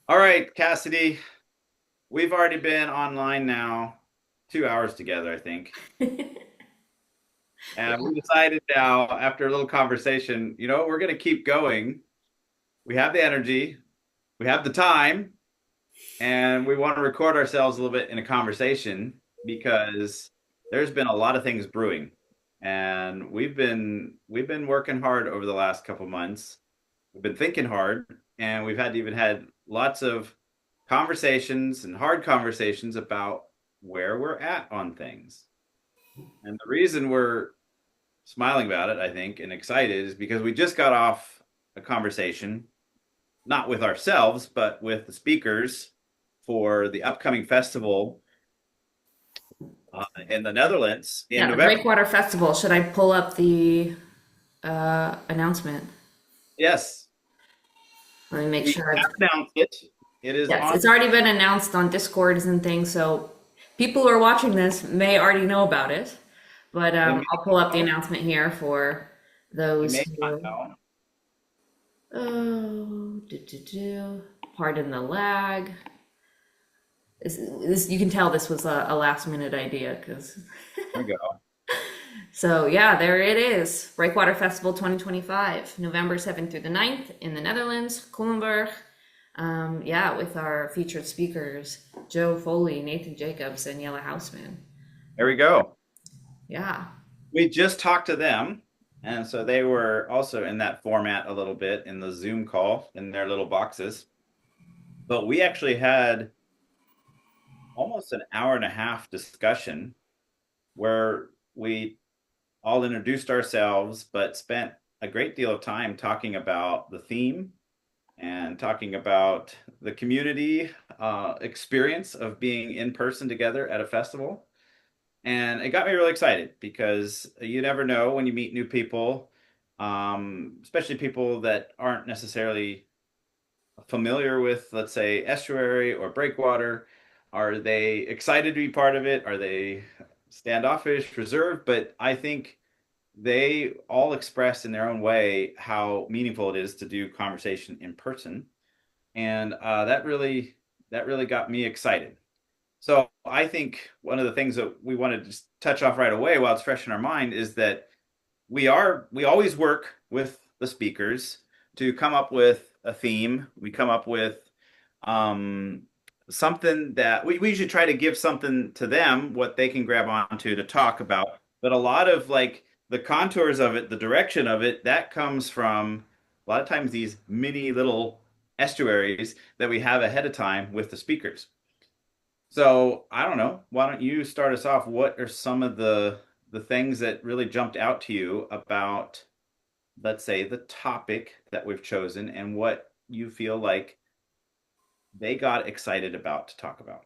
All right, Cassidy, we've already been online now 2 hours together, I think. And we decided now, after a little conversation, we're going to keep going. We have the energy, we have the time, and we want to record ourselves a little bit in a conversation because there's been a lot of things brewing. And we've been working hard over the last couple months. We've been thinking hard, and we've had lots of conversations and hard conversations about where we're at on things. And the reason we're smiling about it, I think, and excited is because we just got off a conversation, not with ourselves, but with the speakers for the upcoming festival in the Netherlands in Yeah, the November. Breakwater Festival. Should I pull up the announcement? Yes, Let me make we sure. have announced it. It is Yes, on. it's already been announced on Discords and things, so people who are watching this may already know about it. But They may I'll pull up the know. announcement here for They those may not who. know. Oh, pardon the lag. You can tell this was a last minute idea because. There we go. So yeah, there it is. Breakwater Festival 2025, November 7th through the 9th in the Netherlands, Culemborg. Yeah, with our featured speakers, Joe Foley, Nathan Jacobs, and Yella Houseman. There we go. Yeah. We just talked to them, and so they were also in that format a little bit in the Zoom call in their little boxes. But we actually had almost an hour and a half discussion where we all introduced ourselves, but spent a great deal of time talking about the theme and talking about the community experience of being in person together at a festival. And it got me really excited because you never know when you meet new people, especially people that aren't necessarily familiar with, let's say, estuary or breakwater. Are they excited to be part of it? Are they standoffish, reserved? But I think they all expressed in their own way how meaningful it is to do conversation in person, and that really got me excited. So I think one of the things that we want to just touch off right away while it's fresh in our mind is that we always work with the speakers to come up with a theme. We come up with um, something that we usually try to give something to them what they can grab onto to talk about. But a lot of like the contours of it, the direction of it, that comes from a lot of times these mini little estuaries that we have ahead of time with the speakers. So I don't know. Why don't you start us off? What are some of the things that really jumped out to you about, let's say, the topic that we've chosen and what you feel like they got excited about to talk about?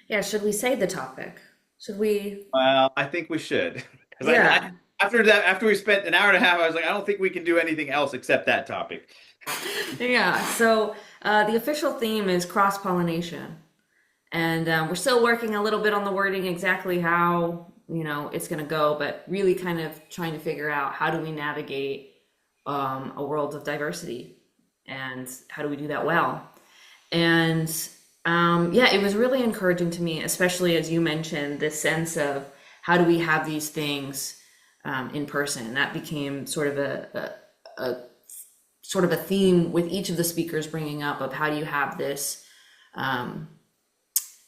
Yeah, should we say the topic? Should we? Well, I think we should because Yeah. after that, after we spent an hour and a half, I was like, I don't think we can do anything else except that topic. Yeah. So the official theme is cross-pollination. And we're still working a little bit on the wording exactly how, it's going to go, but really kind of trying to figure out how do we navigate a world of diversity and how do we do that well. And yeah, it was really encouraging to me, especially as you mentioned, this sense of how do we have these things in person. That became sort of a sort of a theme with each of the speakers bringing up of how do you have this um,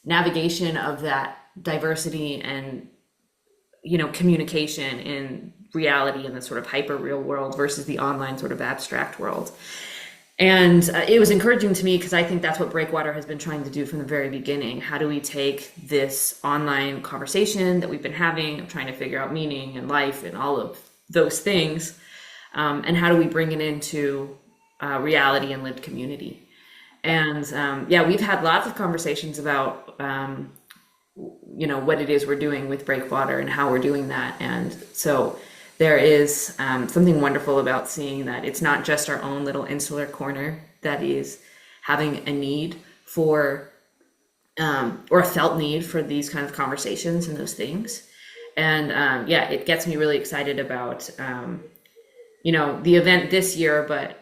navigation of that diversity and communication in reality in the sort of hyper real world versus the online sort of abstract world. And it was encouraging to me because I think that's what Breakwater has been trying to do from the very beginning. How do we take this online conversation that we've been having, of trying to figure out meaning and life and all of those things, and how do we bring it into reality and lived community? And yeah, we've had lots of conversations about what it is we're doing with Breakwater and how we're doing that. And so there is something wonderful about seeing that it's not just our own little insular corner that is having a need for or a felt need for these kind of conversations and those things. And yeah, it gets me really excited about the event this year, but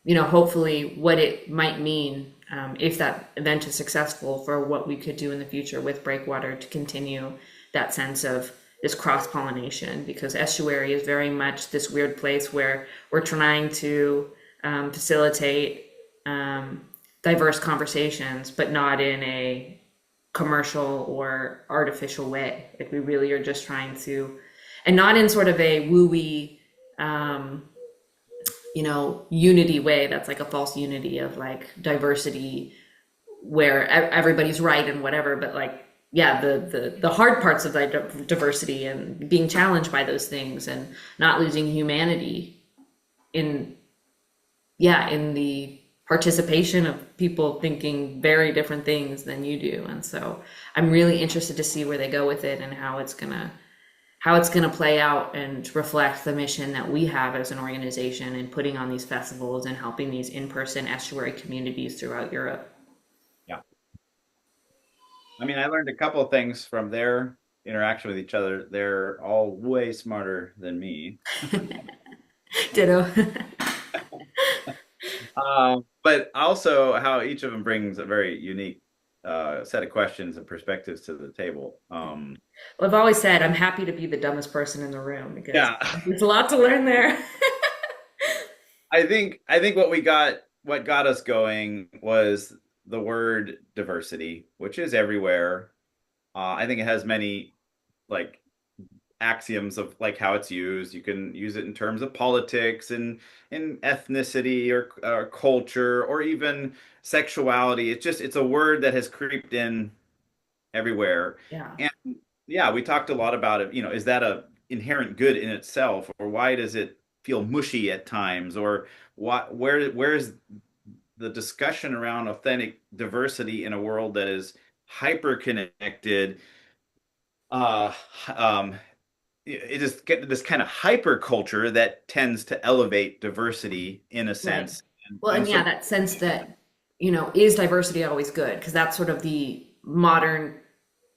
hopefully what it might mean if that event is successful for what we could do in the future with Breakwater to continue that sense of this cross pollination, because estuary is very much this weird place where we're trying to facilitate diverse conversations, but not in a commercial or artificial way. Like we really are just trying to, and not in sort of a wooey, unity way that's like a false unity of like diversity where everybody's right and whatever, but like, yeah, the hard parts of the diversity and being challenged by those things and not losing humanity in, yeah, in the participation of people thinking very different things than you do. And so I'm really interested to see where they go with it and how it's gonna play out and reflect the mission that we have as an organization in putting on these festivals and helping these in-person estuary communities throughout Europe. Yeah. I mean, I learned a couple of things from their interaction with each other. They're all way smarter than me. Ditto. But also how each of them brings a very unique set of questions and perspectives to the table. Well, I've always said I'm happy to be the dumbest person in the room because Yeah, there's a lot to learn there. I think what got us going was the word diversity, which is everywhere. I think it has many like axioms of like how it's used. You can use it in terms of politics and in ethnicity or culture or even sexuality. It's a word that has creeped in everywhere. Yeah. And yeah, we talked a lot about it. Is that a inherent good in itself, or why does it feel mushy at times, or where's the discussion around authentic diversity in a world that is hyper connected? Uh, um, it is this kind of hyper culture that tends to elevate diversity in a Right. sense, and, Well, and and yeah, so that sense that, is diversity always good? Because that's sort of the modern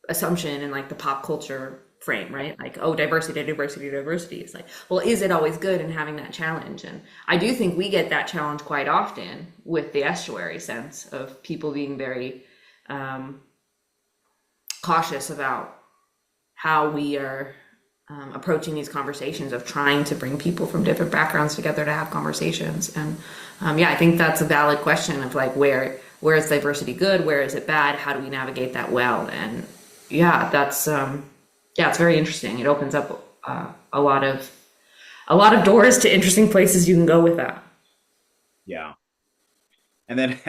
assumption in like the pop culture frame, right? Like, oh, diversity, diversity, diversity. It's like, well, is it always good in having that challenge? And I do think we get that challenge quite often with the estuary sense of people being very um, cautious about how we are approaching these conversations of trying to bring people from different backgrounds together to have conversations. And yeah, I think that's a valid question of like where is diversity good, where is it bad, how do we navigate that well? And yeah, that's yeah, it's very interesting. It opens up a lot of doors to interesting places you can go with that. yeah. And then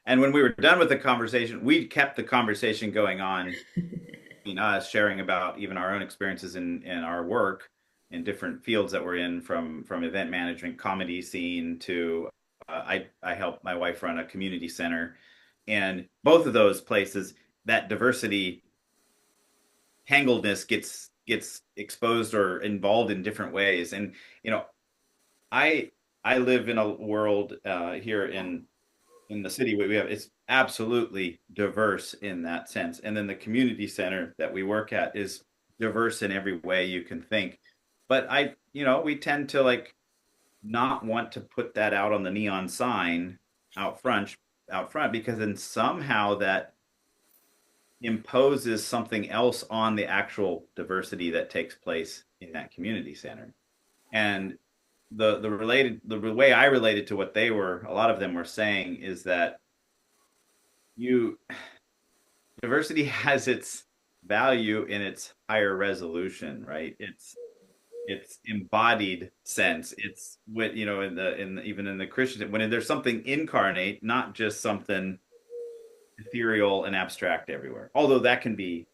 and when we were done with the conversation, we kept the conversation going on between us, sharing about even our own experiences in our work in different fields that we're in, from event management, comedy scene to I help my wife run a community center, and both of those places that diversity tangledness gets exposed or involved in different ways. And you know, I I live in a world here in the city we have, it's absolutely diverse in that sense. And then the community center that we work at is diverse in every way you can think. But we tend to like not want to put that out on the neon sign out front out front, because then somehow that imposes something else on the actual diversity that takes place in that community center. And the way I related to what a lot of them were saying is that you diversity has its value in its higher resolution, right? It's embodied sense. It's what even in the Christian, when there's something incarnate, not just something ethereal and abstract everywhere. Although that can be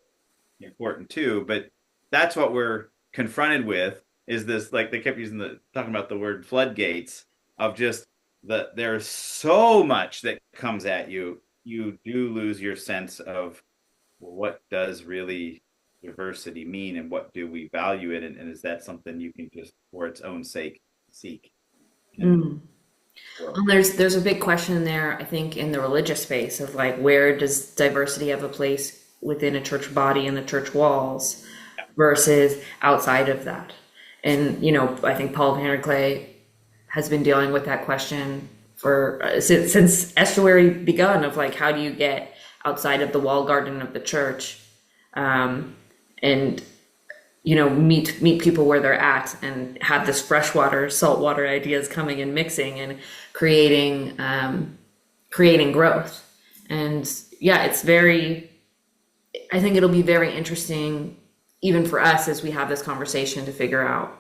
important too, but that's what we're confronted with, is this, like they kept talking about the word floodgates of just there's so much that comes at you. You do lose your sense of, well, what does really diversity mean, and what do we value it, and is that something you can just for its own sake seek in the Mm. world? Well, there's a big question there, I think, in the religious space of like where does diversity have a place within a church body and the church walls versus outside of that. And I think Paul Van Clay has been dealing with that question for since estuary begun of like how do you get outside of the wall garden of the church, and meet people where they're at and have this freshwater saltwater ideas coming and mixing and creating growth. And yeah, it's very, I think it'll be very interesting even for us as we have this conversation to figure out,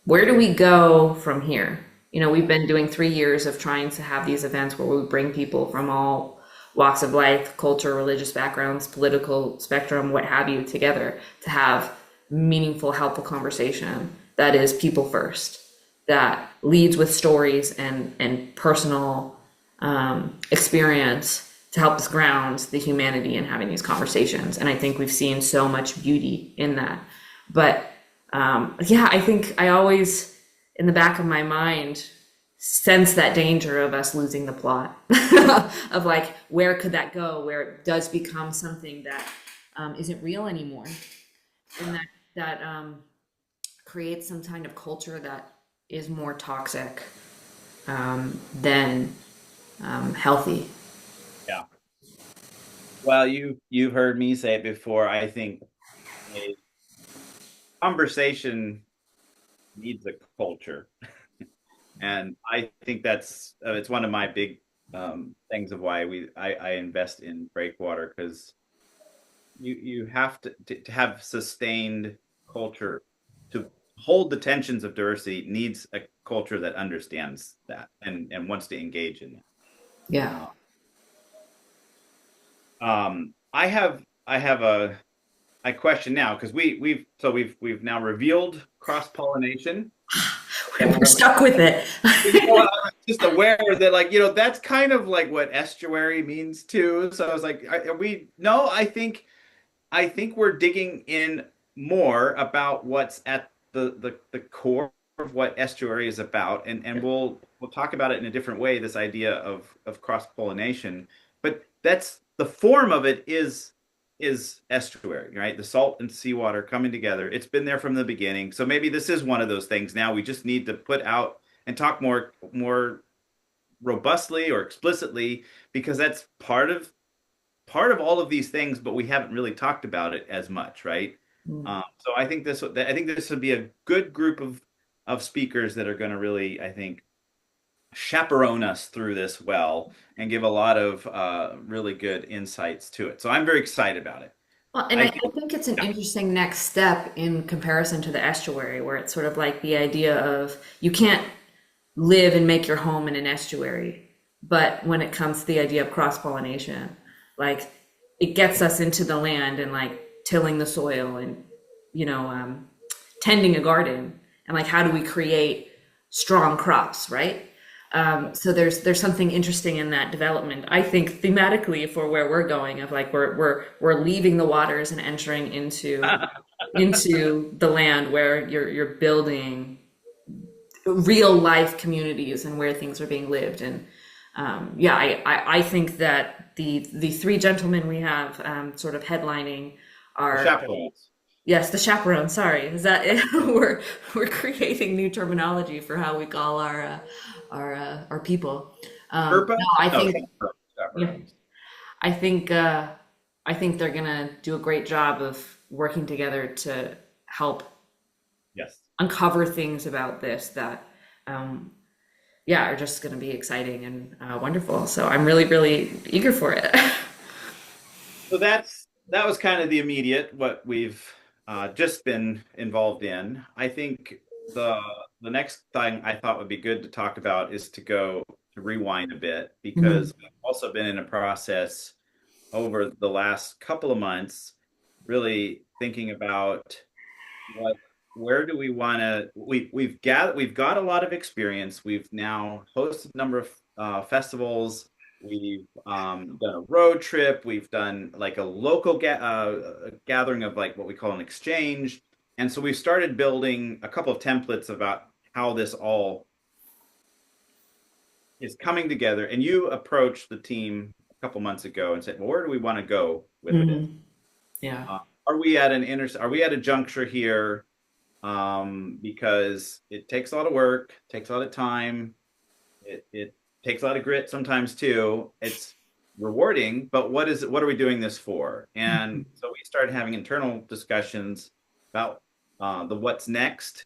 where do we go from here. We've been doing 3 years of trying to have these events where we bring people from all walks of life, culture, religious backgrounds, political spectrum, what have you, together to have meaningful, helpful conversation that is people first, that leads with stories and personal experience to help us ground the humanity in having these conversations. And I think we've seen so much beauty in that. But yeah, I think I always, in the back of my mind, sense that danger of us losing the plot of like, where could that go, where it does become something that isn't real anymore, and that creates some kind of culture that is more toxic than healthy. Yeah. Well, you've heard me say it before. I think a conversation needs a culture, and I think that's it's one of my big things of why I invest in Breakwater, because you have to have sustained culture to hold the tensions of diversity needs a culture that understands that and wants to engage in it. Yeah. I have a question now, because we've now revealed cross pollination. We're stuck with it. I'm just aware that, like, that's kind of like what estuary means too. So I was like, are we? No, I think we're digging in more about what's at the core of what estuary is about, and we'll talk about it in a different way. This idea of cross pollination, but that's the form of it is estuary, right? The salt and seawater coming together. It's been there from the beginning. So maybe this is one of those things. Now we just need to put out and talk more robustly or explicitly, because that's part of all of these things, but we haven't really talked about it as much, right? So I think this would be a good group of speakers that are going to really, I think, chaperone us through this well and give a lot of really good insights to it. So I'm very excited about it. Well, and I I think, think it's an yeah, interesting next step in comparison to the estuary, where it's sort of like the idea of you can't live and make your home in an estuary. But when it comes to the idea of cross pollination, like it gets us into the land and like tilling the soil and, you know, tending a garden. And like, how do we create strong crops, right? So there's something interesting in that development. I think thematically for where we're going of like we're leaving the waters and entering into the land where you're building real life communities and where things are being lived. And yeah, I think that the three gentlemen we have sort of headlining the are, chaperones. yes, the chaperone. Sorry, is that it? We're creating new terminology for how we call our people. Sherpas? No, I No, think, yeah, chaperones. I think I think they're gonna do a great job of working together to help Yes. uncover things about this that um, yeah, are just going to be exciting and wonderful. So I'm really, really eager for it. So that was kind of the immediate what we've just been involved in. I think the the next thing I thought would be good to talk about is to go to rewind a bit, Mhm. because we've also been in a process over the last couple of months, really thinking about what where do we want to we've got a lot of experience. We've now hosted a number of festivals. We've done a road trip. We've done like a local gathering of like what we call an exchange. And so we've started building a couple of templates about how this all is coming together. And you approached the team a couple months ago and said, well, where do we want to go with this? Mhm. Yeah. Are we at a juncture here, because it takes a lot of work, takes a lot of time. It takes a lot of grit sometimes too. It's rewarding, but what are we doing this for? And so we started having internal discussions about the what's next,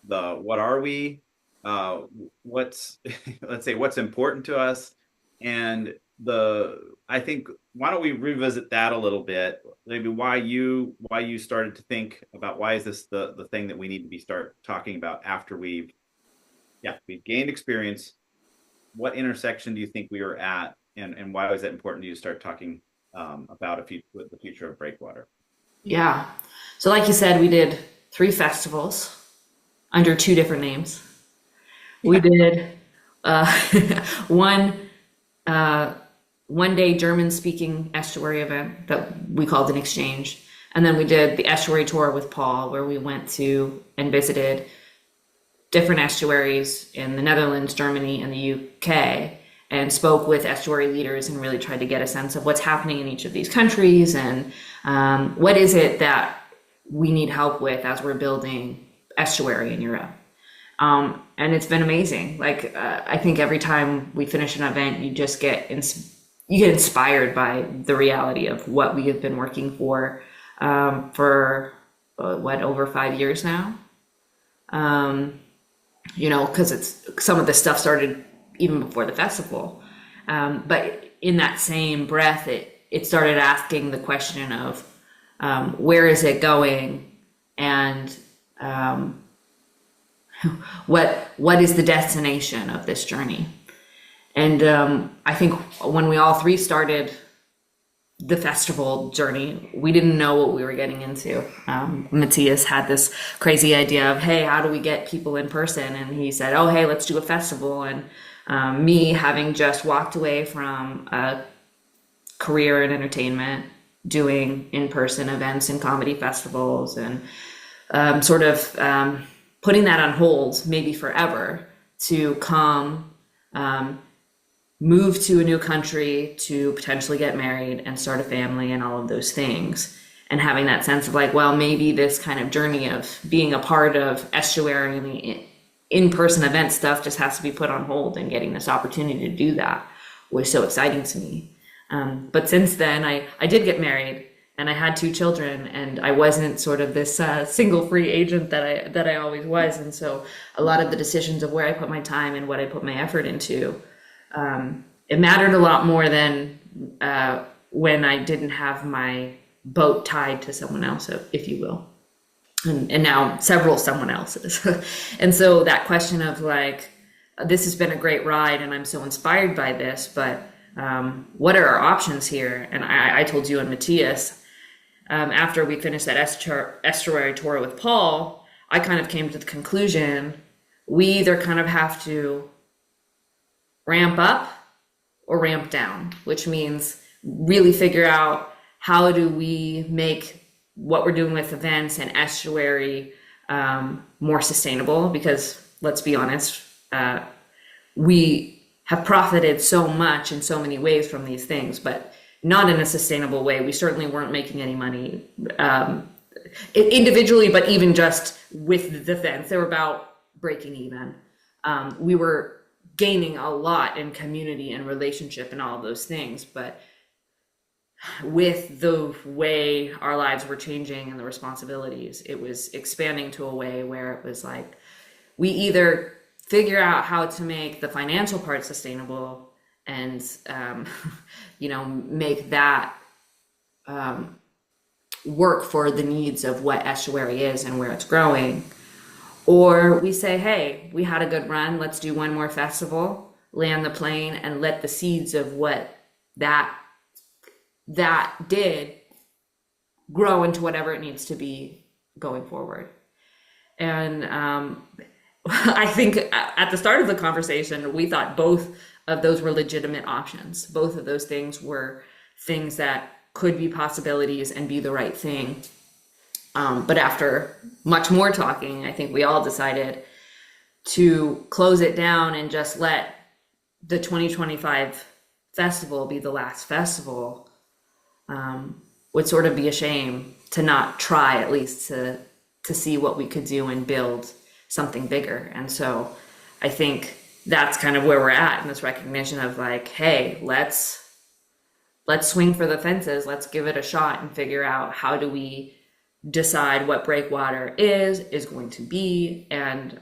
the what are we, uh, what's let's say what's important to us, and the I think why don't we revisit that a little bit? Maybe why you started to think about why is this the thing that we need to be start talking about after we've gained experience. What intersection do you think we were at, and why was that important to you to start talking about the future of Breakwater? Yeah. So, like you said, we did three festivals under two different names. We did uh, one uh, one day German speaking estuary event that we called an exchange. And then we did the estuary tour with Paul, where we went to and visited different estuaries in the Netherlands, Germany, and the UK, and spoke with estuary leaders and really tried to get a sense of what's happening in each of these countries and what is it that we need help with as we're building estuary in Europe. And it's been amazing. Like I think every time we finish an event, you just you get inspired by the reality of what we have been working for over 5 years now. Because it's some of the stuff started even before the festival. But in that same breath, it started asking the question of where is it going, and what is the destination of this journey? And I think when we all three started the festival journey, we didn't know what we were getting into. Matthias had this crazy idea of, hey, how do we get people in person? And he said, oh, hey, let's do a festival. And me having just walked away from a career in entertainment, doing in-person events and comedy festivals, and putting that on hold, maybe forever, to come move to a new country, to potentially get married and start a family and all of those things. And having that sense of like, well, maybe this kind of journey of being a part of estuary and the in-person event stuff just has to be put on hold, and getting this opportunity to do that was so exciting to me. But since then, I did get married and I had two children, and I wasn't sort of this single free agent that I always was. And so a lot of the decisions of where I put my time and what I put my effort into, it mattered a lot more than when I didn't have my boat tied to someone else, if you will. And now several someone else's. And so that question of like, this has been a great ride and I'm so inspired by this, but what are our options here? And I told you and Matthias, after we finished that estuary tour with Paul, I kind of came to the conclusion we either kind of have to ramp up or ramp down, which means really figure out how do we make what we're doing with events and estuary more sustainable, because let's be honest, we have profited so much in so many ways from these things, but not in a sustainable way. We certainly weren't making any money individually, but even just with the events, they were about breaking even. We were gaining a lot in community and relationship and all of those things, but with the way our lives were changing and the responsibilities, it was expanding to a way where it was like, we either figure out how to make the financial part sustainable and, make that work for the needs of what estuary is and where it's growing. Or we say, hey, we had a good run, let's do one more festival, land the plane, and let the seeds of what that did grow into whatever it needs to be going forward. And I think at the start of the conversation, we thought both of those were legitimate options. Both of those things were things that could be possibilities and be the right thing. But after much more talking, I think we all decided to close it down and just let the 2025 festival be the last festival. Would sort of be a shame to not try at least to see what we could do and build something bigger. And so I think that's kind of where we're at in this recognition of like, hey, let's swing for the fences. Let's give it a shot and figure out how do we decide what breakwater is going to be, and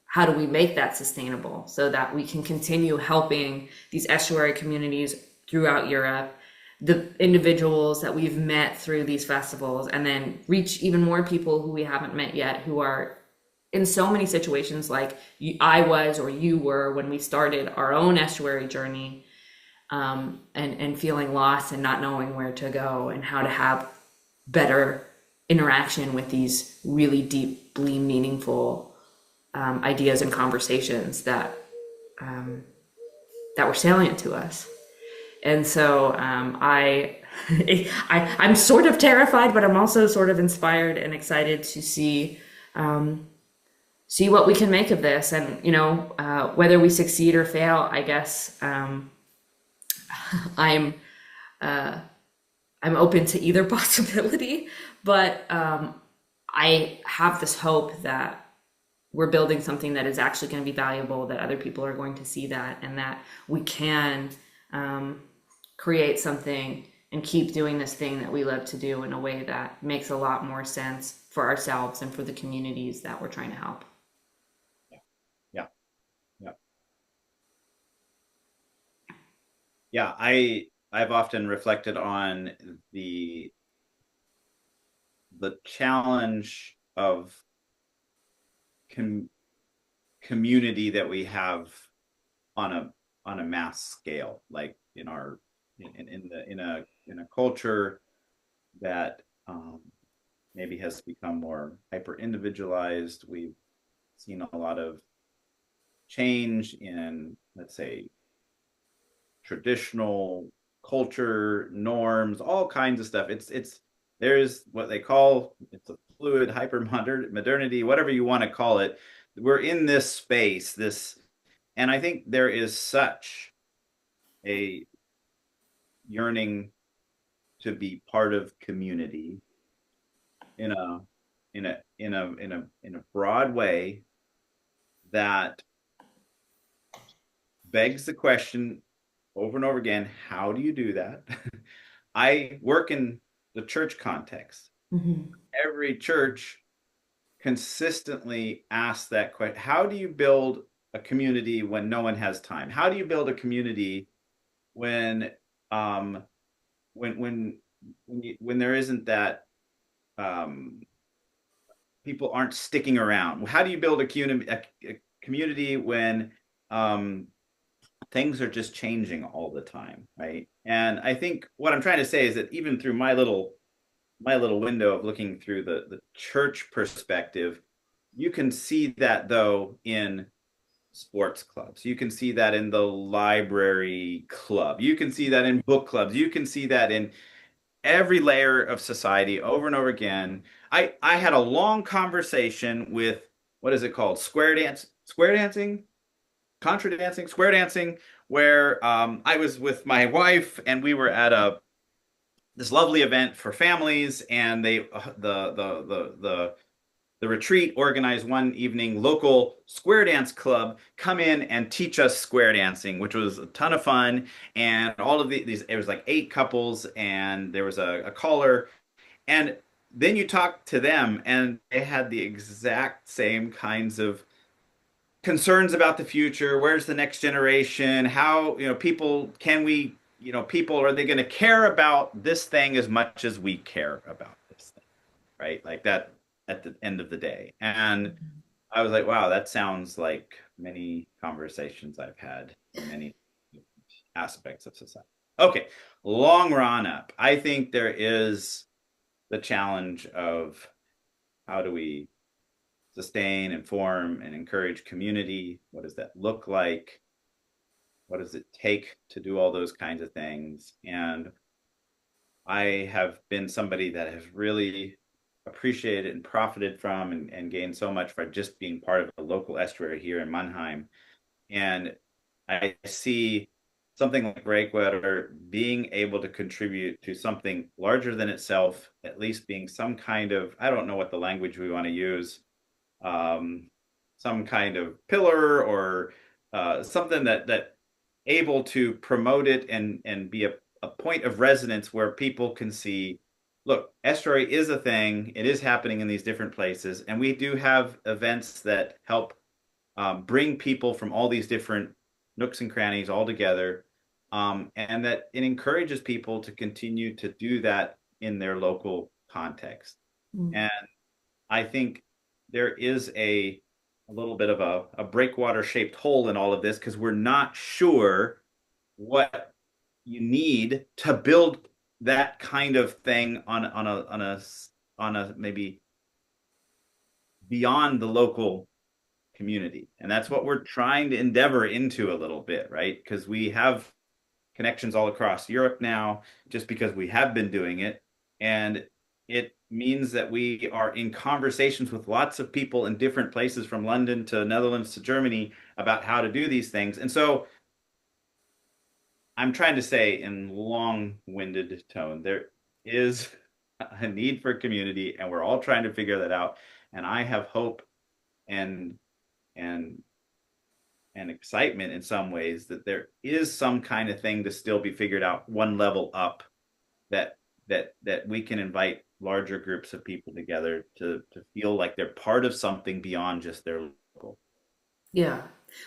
how do we make that sustainable so that we can continue helping these estuary communities throughout Europe, the individuals that we've met through these festivals, and then reach even more people who we haven't met yet who are in so many situations like I was or you were when we started our own estuary journey, and feeling lost and not knowing where to go and how to have better interaction with these really deeply meaningful ideas and conversations that were salient to us. And so I'm sort of terrified, but I'm also sort of inspired and excited to see what we can make of this, and whether we succeed or fail. I guess I'm I'm open to either possibility, but I have this hope that we're building something that is actually going to be valuable, that other people are going to see that, and that we can create something and keep doing this thing that we love to do in a way that makes a lot more sense for ourselves and for the communities that we're trying to help. Yeah, yeah, yeah. I've often reflected on the the challenge of com community that we have on a mass scale, like in our in the in a culture that maybe has become more hyper individualized. We've seen a lot of change in, let's say, traditional culture norms, all kinds of stuff. It's there's what they call, it's a fluid hyper modernity, whatever you want to call it. We're in this space, this, and I think there is such a yearning to be part of community in a in a broad way that begs the question over and over again, how do you do that? I work in the church context. Mm-hmm. Every church consistently asks that question. How do you build a community when no one has time? How do you build a community when um when when when there isn't that um people aren't sticking around? How do you build a community when um things are just changing all the time, right? And I think what I'm trying to say is that even through my little window of looking through the church perspective, you can see that though in sports clubs. You can see that in the library club. You can see that in book clubs. You can see that in every layer of society over and over again. I had a long conversation with, what is it called? Square dancing, contra dancing, square dancing, where I was with my wife and we were at a this lovely event for families, and they the retreat organized one evening local square dance club come in and teach us square dancing, which was a ton of fun. And all of these, it was like 8 couples, and there was a caller. And then you talk to them, and they had the exact same kinds of concerns about the future. Where's the next generation? How, people, can we, people, are they going to care about this thing as much as we care about this thing? Right? Like that at the end of the day. And I was like, wow, that sounds like many conversations I've had in many aspects of society. Okay, long run up. I think there is the challenge of how do we sustain, inform, and encourage community? What does that look like? What does it take to do all those kinds of things? And I have been somebody that has really appreciated and profited from and gained so much from just being part of a local estuary here in Mannheim. And I see something like Breakwater being able to contribute to something larger than itself, at least being some kind of, I don't know what the language we want to use, um, some kind of pillar or something that able to promote it and be a point of resonance where people can see, look, estuary is a thing. It is happening in these different places, and we do have events that help bring people from all these different nooks and crannies all together, and that it encourages people to continue to do that in their local context. Mm. And I think there is a little bit of a breakwater shaped hole in all of this because we're not sure what you need to build that kind of thing on a maybe beyond the local community. And that's what we're trying to endeavor into a little bit, right? Because we have connections all across Europe now, just because we have been doing it. And it means that we are in conversations with lots of people in different places from London to Netherlands to Germany about how to do these things. And so I'm trying to say in long-winded tone, there is a need for community, and we're all trying to figure that out. And I have hope and and and excitement in some ways that there is some kind of thing to still be figured out one level up, that we can invite larger groups of people together to feel like they're part of something beyond just their local. Yeah.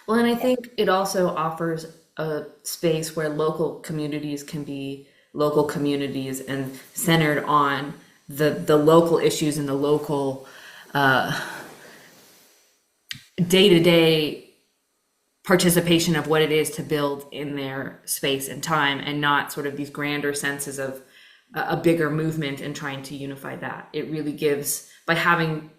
Well, and I think it also offers a space where local communities can be local communities and centered on the local issues and the local day-to-day participation of what it is to build in their space and time, and not sort of these grander senses of a bigger movement and trying to unify that. It really gives, by having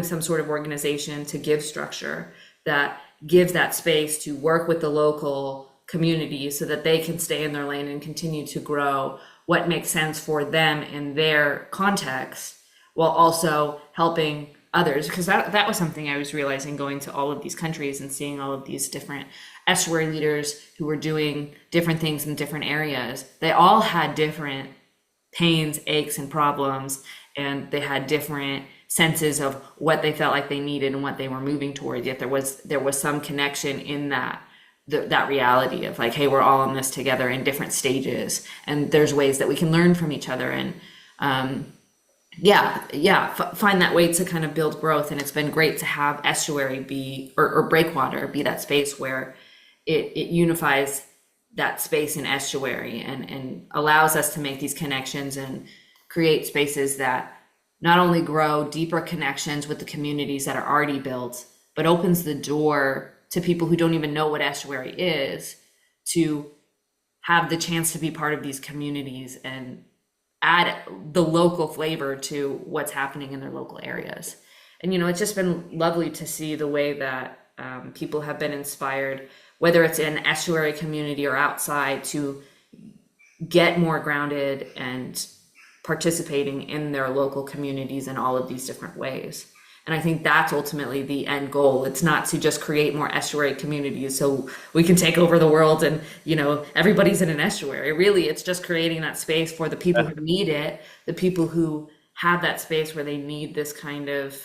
some sort of organization to give structure that gives that space to work with the local community so that they can stay in their lane and continue to grow what makes sense for them in their context, while also helping others. Because that was something I was realizing going to all of these countries and seeing all of these different estuary leaders who were doing different things in different areas. They all had different pains, aches, and problems, and they had different senses of what they felt like they needed and what they were moving toward. Yet there was some connection in that reality of like, hey, we're all in this together in different stages, and there's ways that we can learn from each other, and find that way to kind of build growth. And it's been great to have estuary be, or breakwater be, that space where it unifies that space in estuary and allows us to make these connections and create spaces that not only grow deeper connections with the communities that are already built, but opens the door to people who don't even know what estuary is to have the chance to be part of these communities and add the local flavor to what's happening in their local areas. And, it's just been lovely to see the way that people have been inspired, whether it's in estuary community or outside, to get more grounded and participating in their local communities in all of these different ways. And I think that's ultimately the end goal. It's not to just create more estuary communities so we can take over the world and, everybody's in an estuary. Really, it's just creating that space for the people who need it, the people who have that space where they need this kind of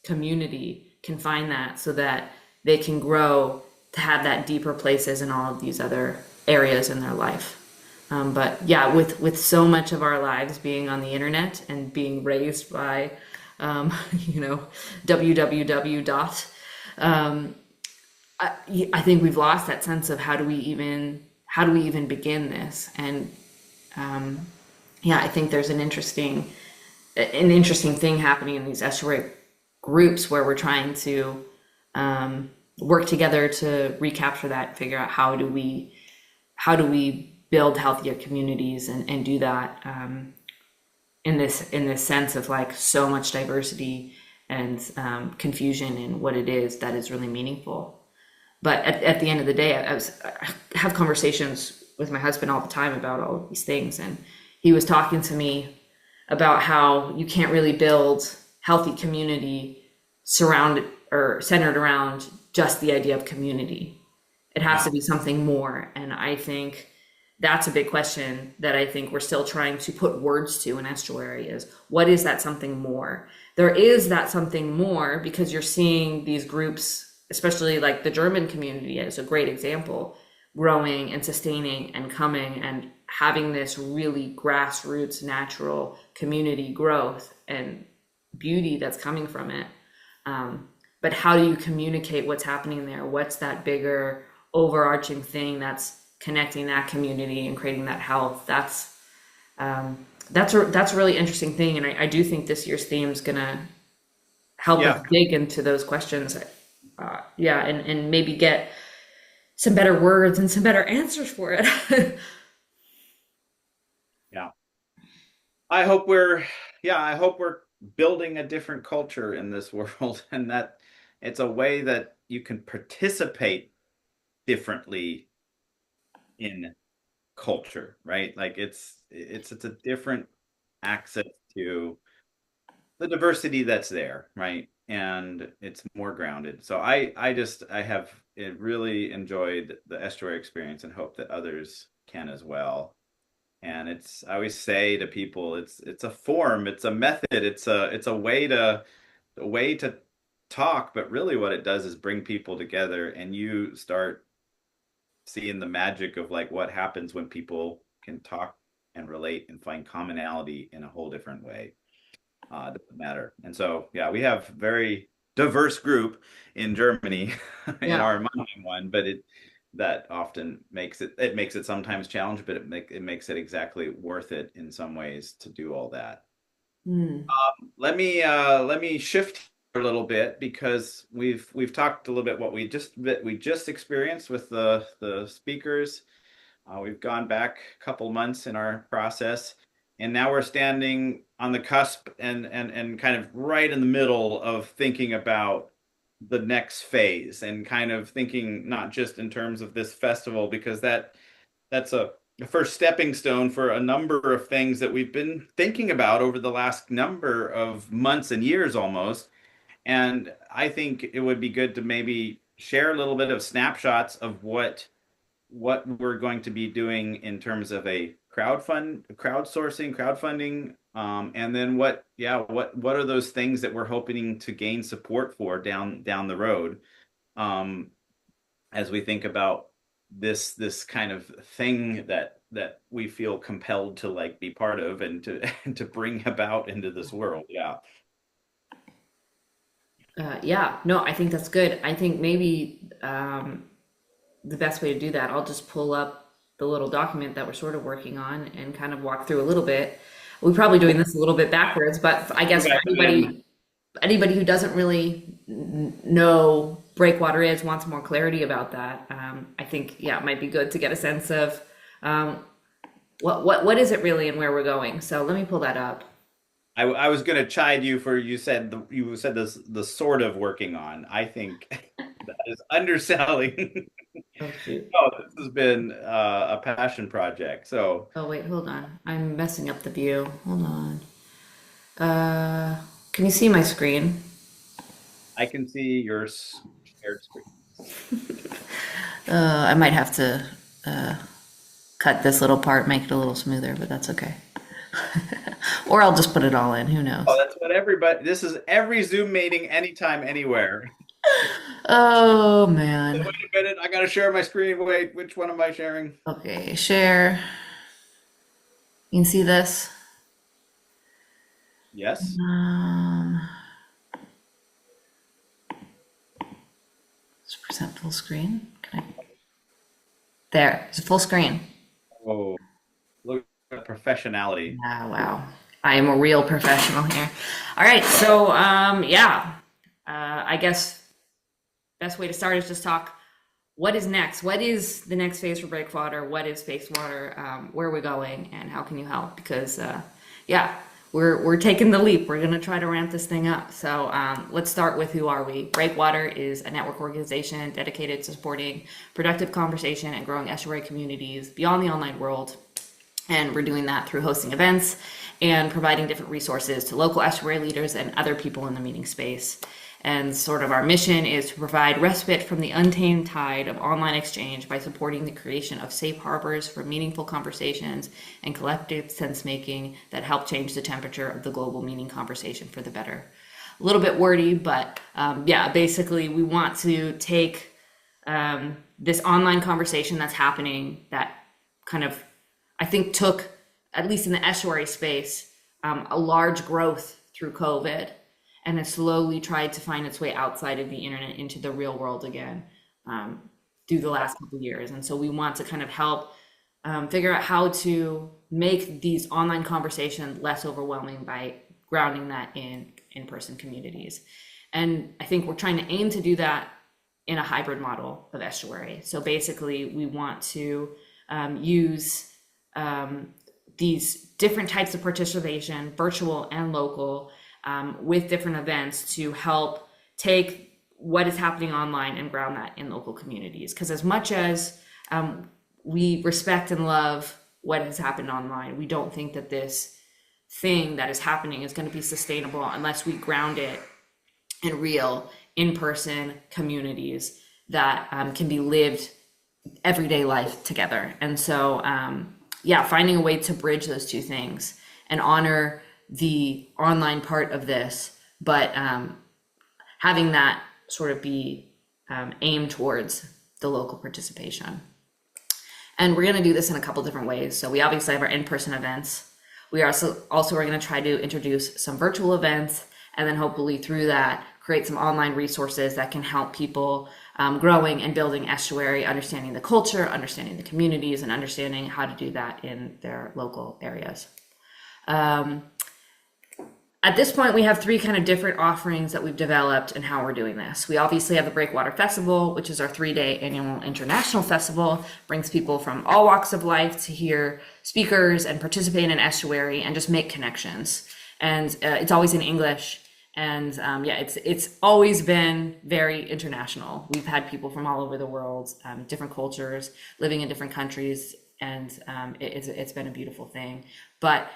community can find that, so that they can grow to have that deeper places in all of these other areas in their life. But yeah, with so much of our lives being on the internet and being raised by, www dot, I think we've lost that sense of how do we even begin this? And I think there's an interesting thing happening in these estuary groups where we're trying to work together to recapture that, figure out how do we build healthier communities and do that in this sense of like so much diversity and confusion in what it is that is really meaningful. But at the end of the day, I have conversations with my husband all the time about all of these things, and he was talking to me about how you can't really build healthy community surrounded or centered around just the idea of community. It has to be something more. And I think that's a big question that I think we're still trying to put words to in estuary, is what is that something more? There is that something more because you're seeing these groups, especially like the German community is a great example, growing and sustaining and coming and having this really grassroots natural community growth and beauty that's coming from it. But how do you communicate what's happening there? What's that bigger overarching thing that's connecting that community and creating that health? That's a really interesting thing, and I do think this year's theme is gonna help us Yeah. dig into those questions. Yeah, and maybe get some better words and some better answers for it. Yeah. I hope we're, yeah, I hope we're building a different culture in this world and that it's a way that you can participate differently in culture, right? Like it's a different access to the diversity that's there, right? And it's more grounded. So I have really enjoyed the estuary experience and hope that others can as well. And it's I always say to people, it's a form, it's a method, it's a way to talk, but really what it does is bring people together and you start seeing the magic of like what happens when people can talk and relate and find commonality in a whole different way. Doesn't matter. And so, yeah, we have very diverse group in Germany in Yeah. our mining one, but that often makes it sometimes challenging, but it makes it exactly worth it in some ways to do all that. Hmm. Let me shift a little bit because we've talked a little bit what we just experienced with the speakers. We've gone back a couple months in our process, and now we're standing on the cusp and kind of right in the middle of thinking about the next phase and kind of thinking not just in terms of this festival because that's a first stepping stone for a number of things that we've been thinking about over the last number of months and years almost. And I think it would be good to maybe share a little bit of snapshots of what we're going to be doing in terms of a crowdfunding, and then what are those things that we're hoping to gain support for down the road, um, as we think about this kind of thing that we feel compelled to like be part of and to and to bring about into this world. Yeah. Yeah, no, I think that's good. I think maybe the best way to do that, I'll just pull up the little document that we're sort of working on and kind of walk through a little bit. We're probably doing this a little bit backwards, but I guess for Okay. anybody who doesn't really know Breakwater is, wants more clarity about that, I think yeah, it might be good to get a sense of um, what is it really and where we're going. So let me pull that up. I was going to chide you for you said this the sort of working on. I think that is underselling. Oh shoot. Oh, this has been a passion project. So Oh wait, hold on. I'm messing up the view. Hold on. Can you see my screen? I can see your shared screen. I might have to cut this little part, make it a little smoother, but that's okay. Or I'll just put it all in. Who Oh, knows? that's what everybody. This is every Zoom meeting, anytime, anywhere. Oh Wait man. a minute, I gotta share my screen. Wait, which one am I sharing? Okay, share. You can see this. Yes. Um, let's present full screen. Can I? There. It's a full screen. Oh, look at professionality. Ah, wow. I am a real professional here. All right, so yeah, I guess best way to start is just talk. What is next? What is the next phase for Breakwater? What is Space Water? Where are we going, and how can you help? Because yeah, we're taking the leap. We're gonna try to ramp this thing up. So let's start with who are we? Breakwater is a network organization dedicated to supporting productive conversation and growing estuary communities beyond the online world. And we're doing that through hosting events and providing different resources to local estuary leaders and other people in the meeting space. And sort of our mission is to provide respite from the untamed tide of online exchange by supporting the creation of safe harbors for meaningful conversations and collective sense making that help change the temperature of the global meaning conversation for the better. a little bit wordy, but yeah, basically we want to take this online conversation that's happening that kind of, I think, took, at least in the estuary space, a large growth through COVID, and has slowly tried to find its way outside of the internet into the real world again through the last couple of years. And so we want to kind of help figure out how to make these online conversations less overwhelming by grounding that in in-person communities. And I think we're trying to aim to do that in a hybrid model of estuary. So basically, we want to use these different types of participation, virtual and local, with different events to help take what is happening online and ground that in local communities. Because as much as we respect and love what has happened online, we don't think that this thing that is happening is going to be sustainable unless we ground it in real in-person communities that can be lived everyday life together. And so yeah, finding a way to bridge those two things and honor the online part of this, but having that sort of be aimed towards the local participation. And we're going to do this in a couple different ways. So we obviously have our in-person events. We are also are going to try to introduce some virtual events, and then hopefully through that create some online resources that can help people growing and building estuary, understanding the culture, understanding the communities, and understanding how to do that in their local areas. At this point, we have three kind of different offerings that we've developed and how we're doing this. We obviously have the Breakwater Festival, which is our 3-day annual international festival, brings people from all walks of life to hear speakers and participate in estuary and just make connections. And it's always in English. And yeah, it's always been very international. We've had people from all over the world, different cultures, living in different countries, and it's been a beautiful thing. But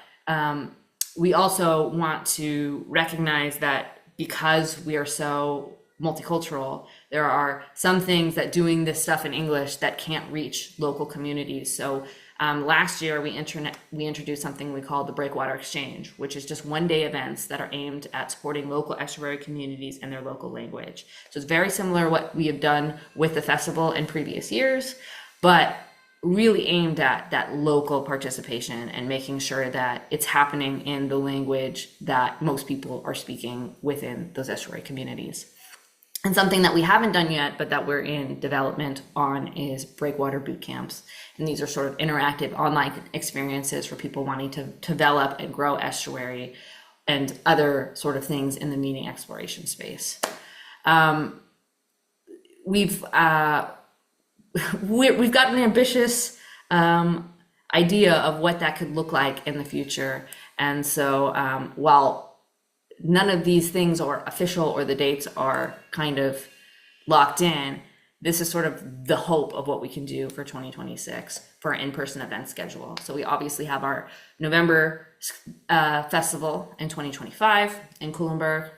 we also want to recognize that because we are so multicultural, there are some things that doing this stuff in English that can't reach local communities. So last year we introduced something we call the Breakwater Exchange, which is just one-day events that are aimed at supporting local estuary communities and their local language. So it's very similar to what we have done with the festival in previous years, but really aimed at that local participation and making sure that it's happening in the language that most people are speaking within those estuary communities. And something that we haven't done yet, but that we're in development on, is Breakwater boot camps. And these are sort of interactive online experiences for people wanting to develop and grow estuary and other sort of things in the meaning exploration space. We've got an ambitious idea of what that could look like in the future. And so while none of these things are official or the dates are kind of locked in, this is sort of the hope of what we can do for 2026 for our in-person event schedule. So we obviously have our November festival in 2025 in Culemborg.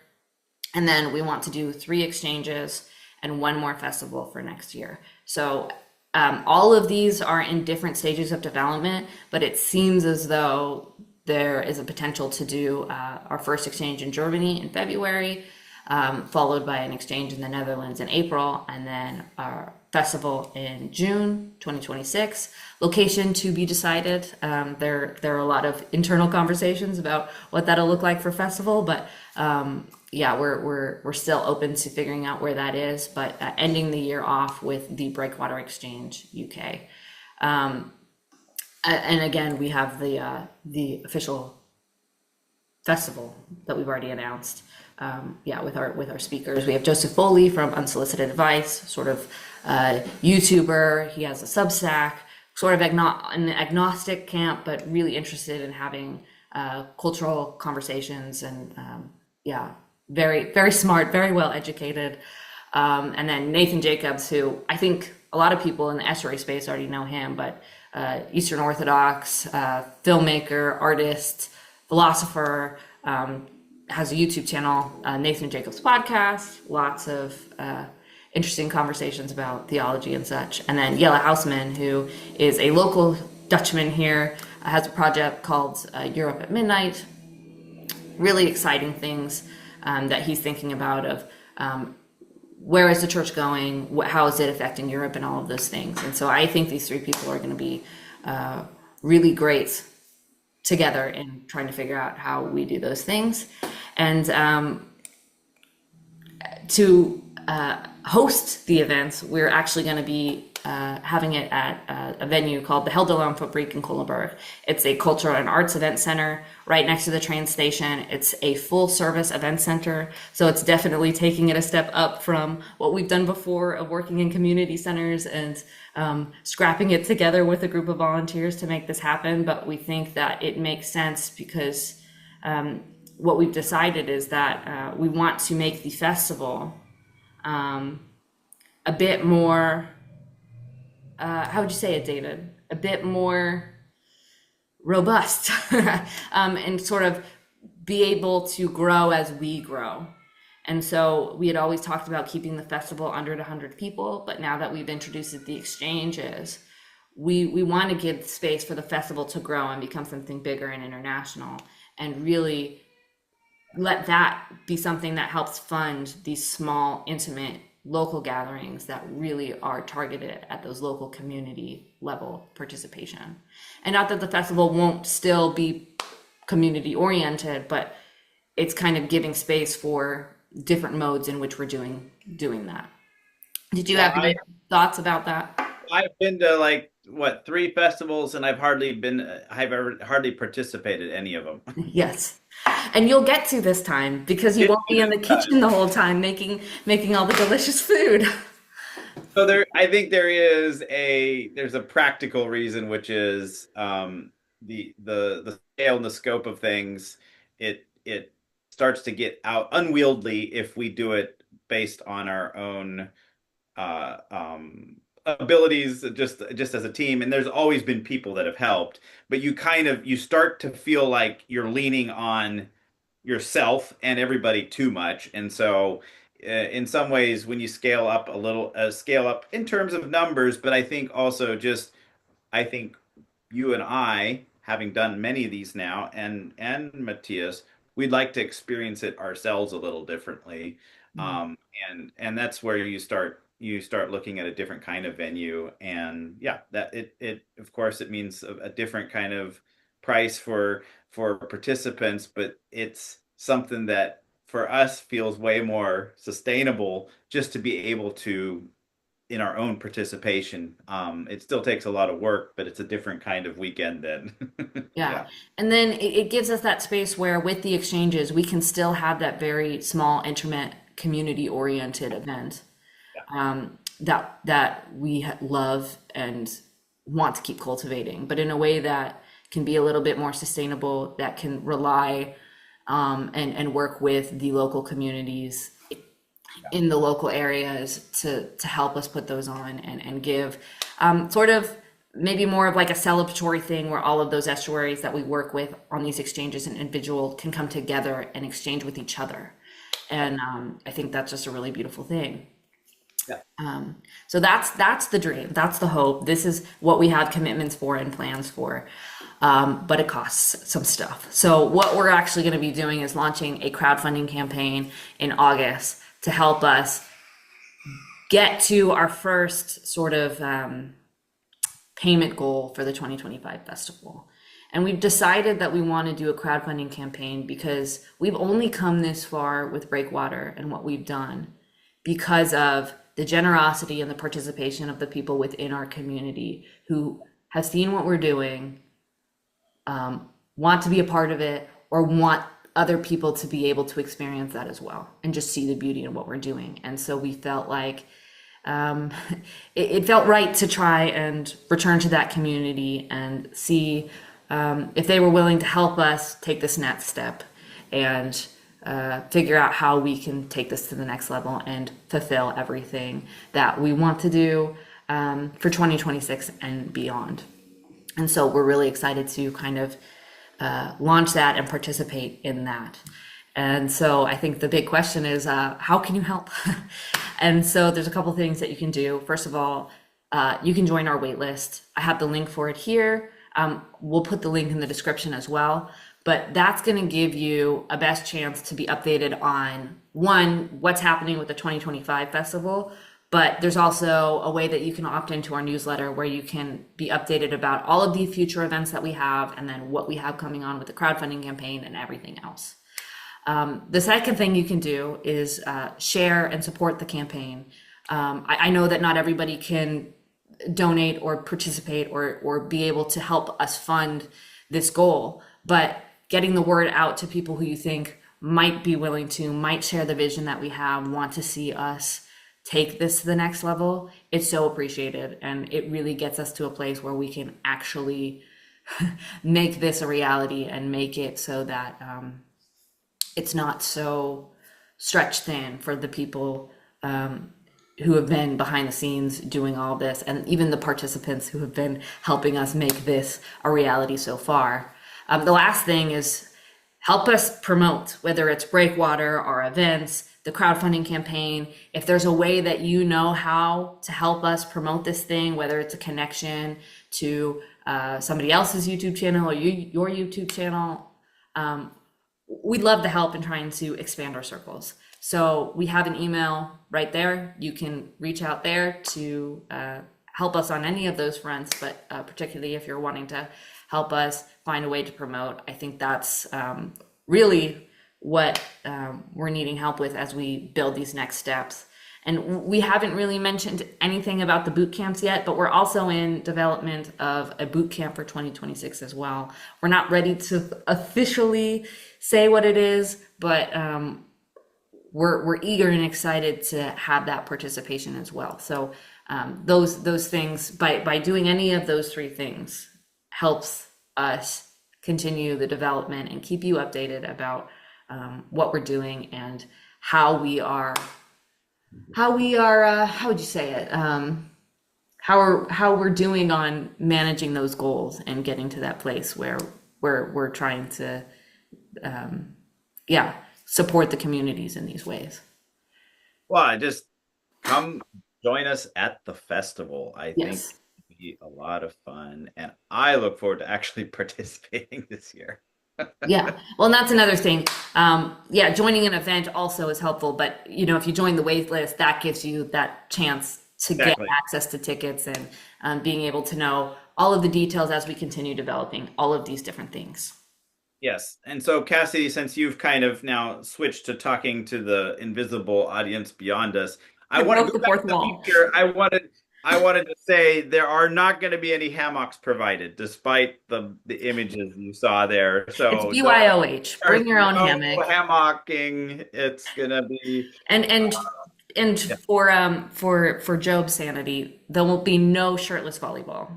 And then we want to do 3 exchanges and 1 more festival for next year. So all of these are in different stages of development, but it seems as though there is a potential to do our first exchange in Germany in February, followed by an exchange in the Netherlands in April, and then our festival in June 2026. Location to be decided. There are a lot of internal conversations about what that'll look like for festival, but yeah, we're still open to figuring out where that is, but ending the year off with the Breakwater Exchange UK. And again, we have the official festival that we've already announced. Yeah, with our speakers, we have Joseph Foley from Unsolicited Advice, sort of YouTuber. He has a Substack, sort of an agnostic camp, but really interested in having cultural conversations, and yeah, very, very smart, very well educated. And then Nathan Jacobs, who I think a lot of people in the estuary space already know him, but Eastern Orthodox, filmmaker, artist, philosopher, has a YouTube channel, Nathan Jacobs podcast, lots of interesting conversations about theology and such. And then Jelle Houseman, who is a local Dutchman here, has a project called Europe at Midnight. Really exciting things. that he's thinking about of where is the church going, how is it affecting Europe, and all of those things. And so I think these three people are going to be really great together in trying to figure out how we do those things. And to host the events, we're actually going to be having it at a venue called the Helderlandfabriek in Culemborg. It's a cultural and arts event center right next to the train station. It's a full service event center, so it's definitely taking it a step up from what we've done before of working in community centers and scrapping it together with a group of volunteers to make this happen. But we think that it makes sense because what we've decided is that we want to make the festival a bit more, how would you say it, David? A bit more robust and sort of be able to grow as we grow. And so we had always talked about keeping the festival under 100 people, but now that we've introduced the exchanges, we want to give space for the festival to grow and become something bigger and international, and really let that be something that helps fund these small, intimate, local gatherings that really are targeted at those local community level participation. And not that the festival won't still be community oriented, but it's kind of giving space for different modes in which we're doing that. Did you have any thoughts about that? I've been to like what, three festivals, and I've hardly participated in any of them. Yes. And you'll get to this time because you won't be in the kitchen the whole time making all the delicious food. So I think there's a practical reason, which is the scale and the scope of things. It starts to get out unwieldy if we do it based on our own abilities, just as a team. And there's always been people that have helped, but you start to feel like you're leaning on yourself and everybody too much. And so in some ways, when you scale up a little, scale up in terms of numbers, but I think also I think you and I, having done many of these now, and Matthias, we'd like to experience it ourselves a little differently. Um, and that's where you start looking at a different kind of venue. And yeah, that it of course it means a different kind of price for participants, but it's something that for us feels way more sustainable just to be able to, in our own participation. It still takes a lot of work, but it's a different kind of weekend then. Yeah. Yeah. And then it gives us that space where with the exchanges, we can still have that very small, intimate, community oriented event that we love and want to keep cultivating, but in a way that can be a little bit more sustainable, that can rely and work with the local communities in the local areas to help us put those on and give sort of maybe more of like a celebratory thing where all of those estuaries that we work with on these exchanges and individual can come together and exchange with each other. And I think that's just a really beautiful thing. Yeah. So that's the dream, that's the hope. This is what we have commitments for and plans for, but it costs some stuff. So what we're actually going to be doing is launching a crowdfunding campaign in August to help us get to our first sort of payment goal for the 2025 festival. And we've decided that we want to do a crowdfunding campaign because we've only come this far with Breakwater and what we've done because of the generosity and the participation of the people within our community who have seen what we're doing, want to be a part of it, or want other people to be able to experience that as well and just see the beauty in what we're doing. And so we felt like it felt right to try and return to that community and see if they were willing to help us take this next step and figure out how we can take this to the next level and fulfill everything that we want to do for 2026 and beyond. And so we're really excited to kind of launch that and participate in that. And so I think the big question is, how can you help? And so there's a couple things that you can do. First of all, you can join our wait list. I have the link for it here. We'll put the link in the description as well. but that's going to give you a best chance to be updated on one, what's happening with the 2025 festival. But there's also a way that you can opt into our newsletter where you can be updated about all of the future events that we have and then what we have coming on with the crowdfunding campaign and everything else. The second thing you can do is share and support the campaign. I know that not everybody can donate or participate or be able to help us fund this goal, but getting the word out to people who you think might be willing to, might share the vision that we have, want to see us take this to the next level, it's so appreciated. And it really gets us to a place where we can actually make this a reality and make it so that it's not so stretched thin for the people who have been behind the scenes doing all this, and even the participants who have been helping us make this a reality so far. The last thing is help us promote, whether it's Breakwater, our events, the crowdfunding campaign. If there's a way that you know how to help us promote this thing, whether it's a connection to somebody else's YouTube channel or your YouTube channel, we'd love to help in trying to expand our circles. So we have an email right there. You can reach out there to help us on any of those fronts, but particularly if you're wanting to help us find a way to promote, I think that's really what we're needing help with as we build these next steps. And we haven't really mentioned anything about the boot camps yet, but we're also in development of a boot camp for 2026 as well. We're not ready to officially say what it is, but we're eager and excited to have that participation as well. So those things, by doing any of those three things, helps us continue the development and keep you updated about what we're doing and how would you say it? How we're doing on managing those goals and getting to that place where we're trying to, support the communities in these ways. Well, just come join us at the festival. I think Yes. it'll be a lot of fun, and I look forward to actually participating this year. Yeah. Well, and that's another thing. Joining an event also is helpful, but if you join the wait list, that gives you that chance to get Exactly. access to tickets and being able to know all of the details as we continue developing all of these different things. Yes. And so, Cassie, since you've kind of now switched to talking to the invisible audience beyond us, I I want to broke go the back fourth to the wall. future. I wanted to say there are not going to be any hammocks provided, despite the images you saw there. It's So don't BYOH. there's Bring your own no hammock. hammocking. It's gonna be And yeah, for Job's sanity, there will be no shirtless volleyball.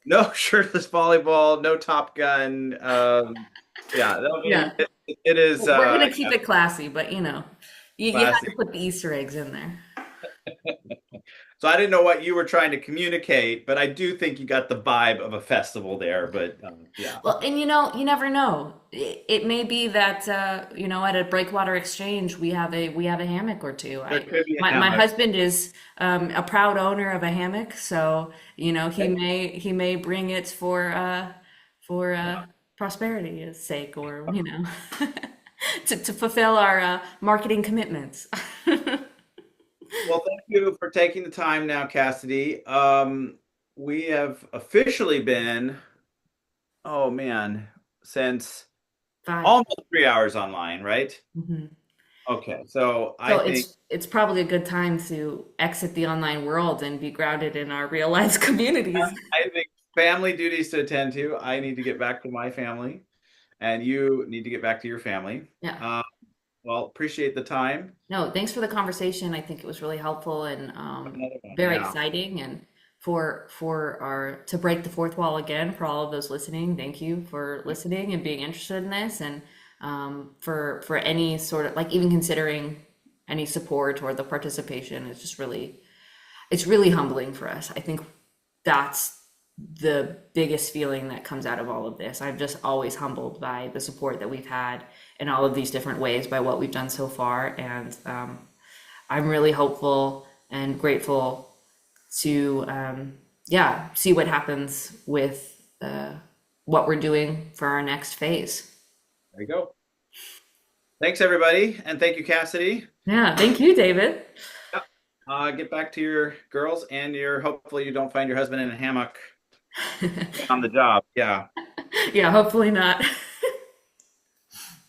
no shirtless volleyball, no Top Gun. Yeah, that'll be Yeah. it is We're gonna keep it classy, but you have classic. to put the Easter eggs in there. So I didn't know what you were trying to communicate, but I do think you got the vibe of a festival there. But yeah, Well, and you never know. It may be that at a Breakwater exchange we have a hammock or two. there I could be a my hammock. husband is a proud owner of a hammock, so he may bring it for prosperity's sake, or to fulfill our marketing commitments. Well, thank you for taking the time now, Cassidy. We have officially been, oh man, since Five. almost 3 hours online, right? Mhm. Okay, so I So think it's probably a good time to exit the online world and be grounded in our real life communities. I think family duties to attend to. I need to get back to my family, and you need to get back to your family. Yeah. Uh, well, appreciate the time. No, thanks for the conversation. I think it was really helpful and Another one, very yeah. exciting. And for our to break the fourth wall again, for all of those listening, thank you for listening and being interested in this, and for any sort of, like, even considering any support or the participation. It's really humbling for us. I think that's the biggest feeling that comes out of all of this. I'm just always humbled by the support that we've had in all of these different ways by what we've done so far. And I'm really hopeful and grateful to, see what happens with what we're doing for our next phase. There you go. Thanks, everybody. And thank you, Cassidy. Yeah, thank you, David. Yep. Get back to your girls and hopefully you don't find your husband in a hammock on the job. Yeah. Yeah, hopefully not.